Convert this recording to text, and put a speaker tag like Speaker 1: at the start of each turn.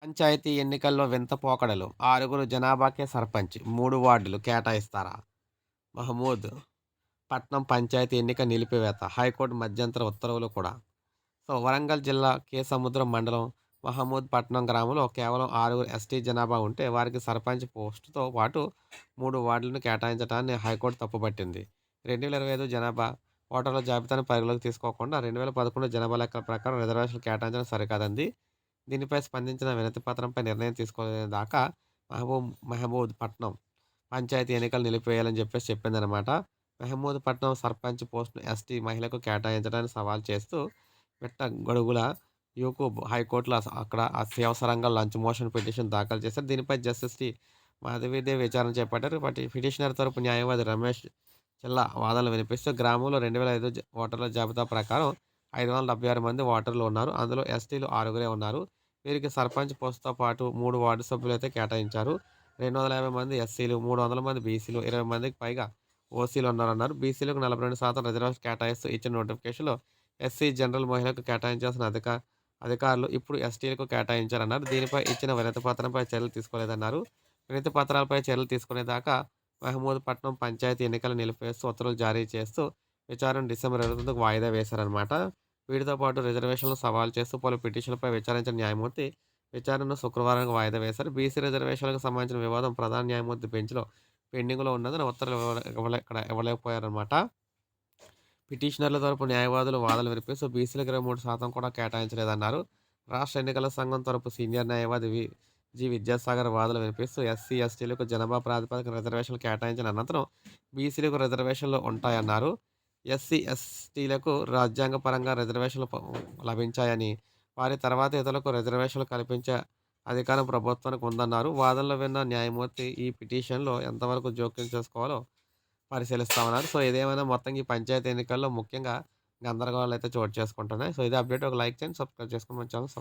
Speaker 1: పంచాయతీ ఎన్నికల్లో వింత పోకడలు. 6 జనాభాకే సర్పంచ్. 3 వార్డులు కేటాయిస్తారా? మహమూద్ పట్నం పంచాయతీ ఎన్నిక నిలిపివేత. హైకోర్టు మధ్యంతర ఉత్తర్వులు కూడా. సో, వరంగల్ జిల్లా సముద్రం మండలం మహమూద్ పట్నం గ్రామంలో కేవలం 6 ఎస్టీ జనాభా ఉంటే వారికి సర్పంచ్ పోస్టుతో పాటు 3 వార్డులను కేటాయించడాన్ని హైకోర్టు తప్పుపట్టింది. 2025 జనాభా ఓటర్ల జాబితాను పరిగణలోకి తీసుకోకుండా 2011 జనాభా లెక్కల ప్రకారం రిజర్వేషన్లు కేటాయించడం సరికాదంది. దీనిపై స్పందించిన వినతి పత్రంపై నిర్ణయం తీసుకోలేదాకా మహమూద్ పట్నం పంచాయతీ ఎన్నికలు నిలిపివేయాలని చెప్పిందనమాట. మహమూద్ పట్నం సర్పంచ్ పోస్టును ఎస్టీ మహిళకు కేటాయించడాన్ని సవాల్ చేస్తూ పెట్ట గొడుగుల యూకూబ్ హైకోర్టులో అక్కడ అత్యవసరంగా లంచ్ మోషన్ పిటిషన్ దాఖలు చేశారు. దీనిపై జస్టిస్ టి. మాధవీదేవి విచారణ చేపట్టారు. పిటిషనర్ తరపు న్యాయవాది రమేష్ చెల్లా వాదనలు వినిపిస్తూ గ్రామంలో 2005 ఓటర్ల జాబితా ప్రకారం 576 మంది ఓటర్లు ఉన్నారు. అందులో ఎస్టీలు 6గురే ఉన్నారు. వీరికి సర్పంచ్ పోస్టుతో పాటు 3 వార్డు సభ్యులైతే కేటాయించారు. 250 మంది ఎస్సీలు, 300 మంది బీసీలు, 20 మందికి పైగా ఓసీలు ఉన్నారన్నారు. బీసీలకు 42% రిజర్వేషన్ కేటాయిస్తూ ఇచ్చిన నోటిఫికేషన్‌లో ఎస్సీ జనరల్ మహిళలకు కేటాయించాల్సిన అధికారులు ఇప్పుడు ఎస్టీలకు కేటాయించారన్నారు. దీనిపై ఇచ్చిన వినతి పత్రంపై చర్యలు తీసుకోలేదన్నారు. వినతి పత్రాలపై చర్యలు తీసుకునేదాకా మహమూద్ పట్నం పంచాయతీ ఎన్నికలు నిలిపివేస్తూ ఉత్తర్వులు జారీ చేస్తూ విచారణ డిసెంబర్ 29కు వాయిదా వేశారనమాట. వీటితో పాటు రిజర్వేషన్లను సవాల్ చేస్తూ పలు పిటిషన్లపై విచారించిన న్యాయమూర్తి విచారణను శుక్రవారానికి వాయిదా వేశారు. బీసీ రిజర్వేషన్లకు సంబంధించిన వివాదం ప్రధాన న్యాయమూర్తి బెంచ్‌లో పెండింగ్‌లో ఉన్నందున ఉత్తర్వులు ఇవ్వలేకపోయారనమాట. పిటిషనర్ల తరపు న్యాయవాదులు వాదనలు వినిపిస్తూ బీసీలకు 23% కూడా కేటాయించలేదన్నారు. రాష్ట్ర ఎన్నికల సంఘం తరపు సీనియర్ న్యాయవాది విద్యాసాగర్ వాదనలు వినిపిస్తూ ఎస్సీ, ఎస్టీలకు జనాభా ప్రాతిపదికన రిజర్వేషన్లు కేటాయించిన అనంతరం బీసీలకు రిజర్వేషన్లు ఉంటాయన్నారు. ఎస్సీ, ఎస్టీలకు రాజ్యాంగపరంగా రిజర్వేషన్లు లభించాయని, వారి తర్వాత ఇతరులకు రిజర్వేషన్లు కల్పించే అధికారం ప్రభుత్వానికి ఉందన్నారు. వాదనలు విన్న న్యాయమూర్తి ఈ పిటిషన్‌లో ఎంతవరకు జోక్యం చేసుకోవాలో పరిశీలిస్తామన్నారు. సో, ఏదేమైనా మొత్తంగా ఈ పంచాయతీ ఎన్నికల్లో ముఖ్యంగా గందరగోళాలైతే చోటు చేసుకుంటున్నాయి. సో, ఇదే అప్డేట్. ఒక లైక్ చేయండి, సబ్స్క్రైబ్ చేసుకోండి మన ఛానల్